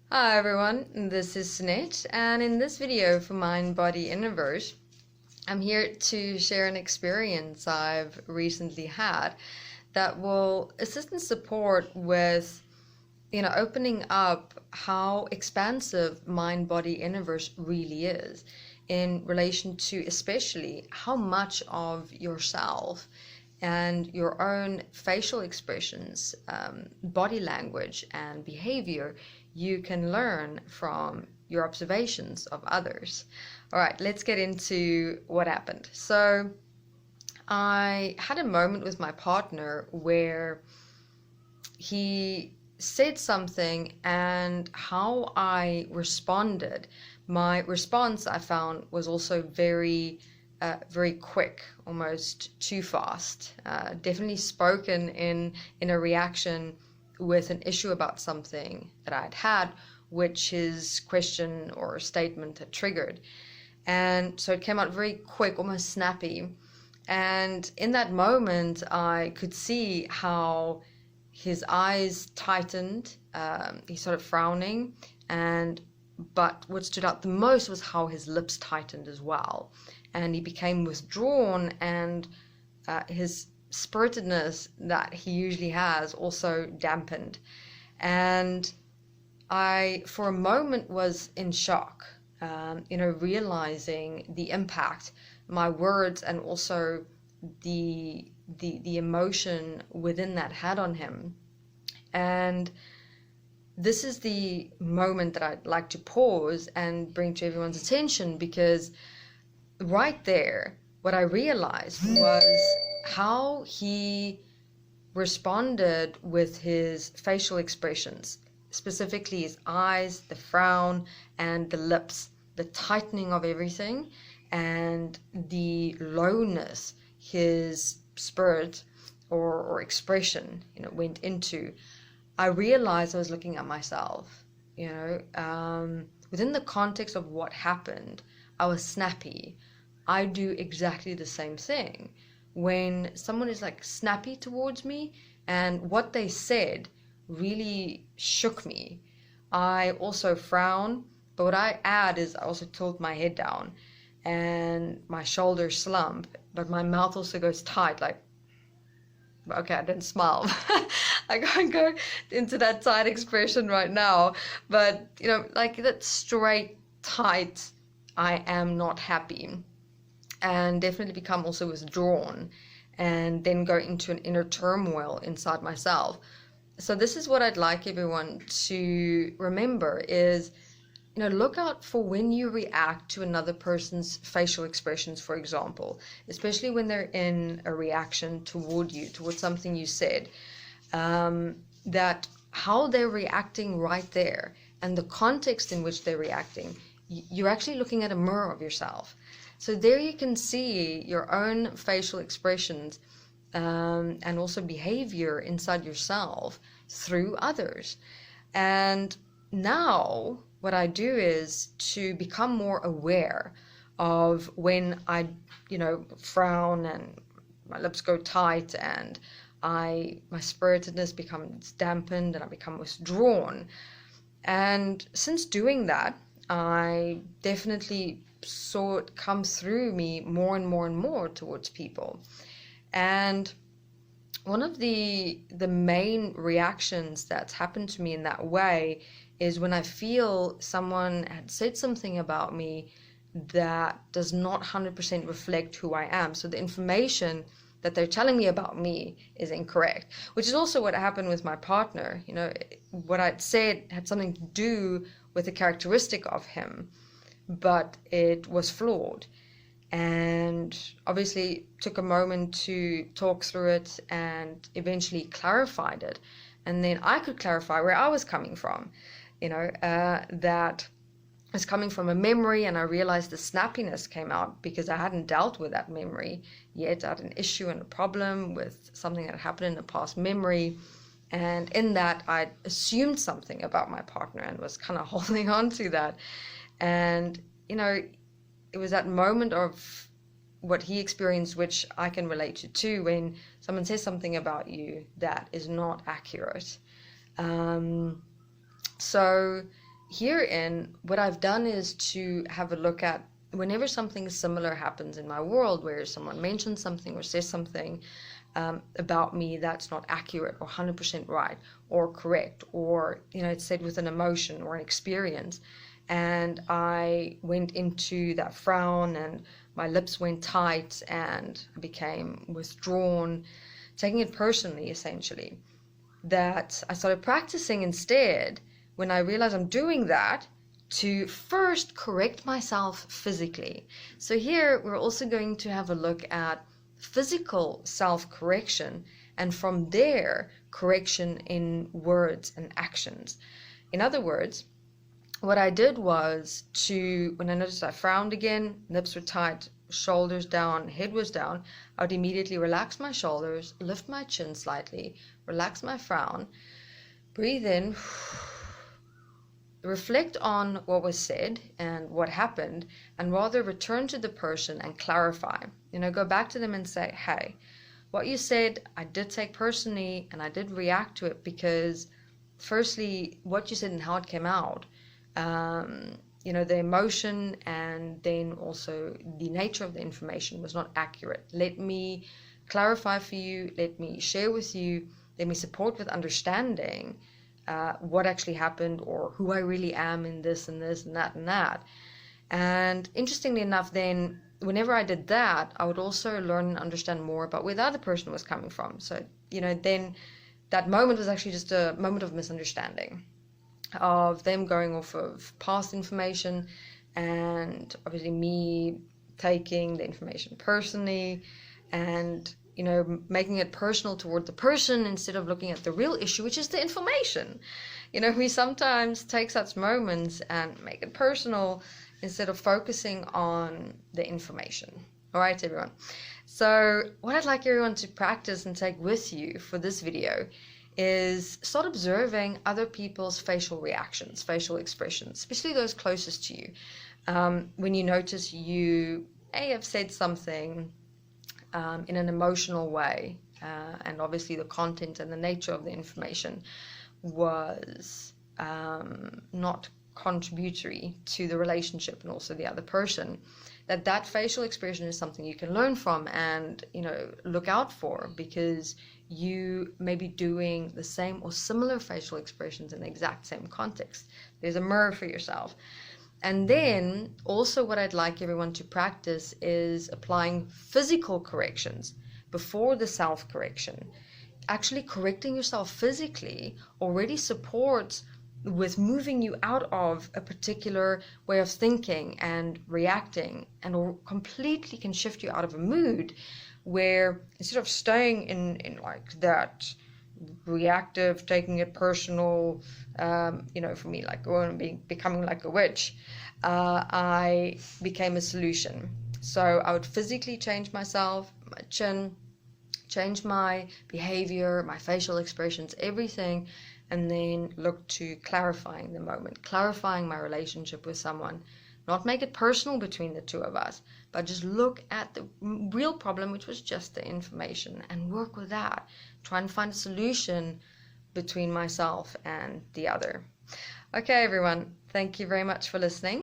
Hi everyone, this is Snit, and in this video for Mind Body Innerverse, I'm here to share an experience I've recently had that will assist and support with, opening up how expansive Mind Body Innerverse really is in relation to especially how much of yourself and your own facial expressions, body language, and behavior you can learn from your observations of others. All right, let's get into what happened. So, I had a moment with my partner where he said something, and how I responded. My response, I found, was also very quick, almost too fast. Definitely spoken in a reaction with an issue about something that I'd had, which his question or statement had triggered. And so it came out very quick, almost snappy. And in that moment, I could see how his eyes tightened. He started frowning, but what stood out the most was how his lips tightened as well, and he became withdrawn, and his spiritedness that he usually has also dampened. And I, for a moment, was in shock, realizing the impact my words and also the emotion within that had on him. And this is the moment that I'd like to pause and bring to everyone's attention, because right there, what I realized was how he responded with his facial expressions, specifically his eyes, the frown, and the lips, the tightening of everything, and the lowness his spirit or expression went into. I realized I was looking at myself, within the context of what happened. I was snappy. I do exactly the same thing when someone is like snappy towards me, and what they said really shook me. I also frown, but what I add is I also tilt my head down and my shoulders slump, but my mouth also goes tight, like, okay, I didn't smile. I can't go into that tight expression right now, but like that straight, tight, I am not happy, and definitely become also withdrawn, and then go into an inner turmoil inside myself. So this is what I'd like everyone to remember is, look out for when you react to another person's facial expressions, for example, especially when they're in a reaction toward you, towards something you said, that how they're reacting right there and the context in which they're reacting. You're actually looking at a mirror of yourself. So there you can see your own facial expressions, and also behavior inside yourself through others. And now what I do is to become more aware of when I, frown and my lips go tight, and my spiritedness becomes dampened and I become withdrawn. And since doing that, I definitely saw it come through me more and more and more towards people. And one of the main reactions that's happened to me in that way is when I feel someone had said something about me that does not 100% reflect who I am. So the information that they're telling me about me is incorrect, which is also what happened with my partner. What I'd said had something to do with a characteristic of him, but it was flawed. And obviously took a moment to talk through it and eventually clarified it. And then I could clarify where I was coming from, that was coming from a memory, and I realized the snappiness came out because I hadn't dealt with that memory yet. I had an issue and a problem with something that happened in a past memory, and in that I assumed something about my partner and was kind of holding on to that. And it was that moment of what he experienced, which I can relate to too, when someone says something about you that is not accurate. So herein, what I've done is to have a look at whenever something similar happens in my world, where someone mentions something or says something about me that's not accurate or 100% right or correct, or it's said with an emotion or an experience, and I went into that frown and my lips went tight and I became withdrawn, taking it personally, essentially, that I started practicing instead, when I realized I'm doing that, to first correct myself physically. So here we're also going to have a look at physical self-correction, and from there, correction in words and actions. In other words, what I did was when I noticed I frowned again, lips were tight, shoulders down, head was down, I would immediately relax my shoulders, lift my chin slightly, relax my frown, breathe in, reflect on what was said and what happened, and rather return to the person and clarify. Go back to them and say, hey, what you said, I did take personally and I did react to it because, firstly, what you said and how it came out, the emotion and then also the nature of the information was not accurate. Let me clarify for you, let me share with you, let me support with understanding what actually happened, or who I really am in this and this and that and that. And interestingly enough, then whenever I did that, I would also learn and understand more about where the other person was coming from. So, then that moment was actually just a moment of misunderstanding, of them going off of past information, and obviously me taking the information personally and making it personal toward the person instead of looking at the real issue, which is the information. We sometimes take such moments and make it personal instead of focusing on the information. All right, everyone. So what I'd like everyone to practice and take with you for this video is start observing other people's facial reactions, facial expressions, especially those closest to you. When you notice you have said something in an emotional way, and obviously the content and the nature of the information was not contributory to the relationship and also the other person, that facial expression is something you can learn from and look out for, because you may be doing the same or similar facial expressions in the exact same context. There's a mirror for yourself. And then also what I'd like everyone to practice is applying physical corrections before the self-correction. Actually correcting yourself physically already supports with moving you out of a particular way of thinking and reacting, and completely can shift you out of a mood where, instead of staying in like that reactive, taking it personal, for me, like becoming like a witch, I became a solution. So I would physically change myself, my chin, change my behavior, my facial expressions, everything, and then look to clarifying the moment, clarifying my relationship with someone. Not make it personal between the two of us, but just look at the real problem, which was just the information, and work with that. Try and find a solution between myself and the other. Okay, everyone, thank you very much for listening.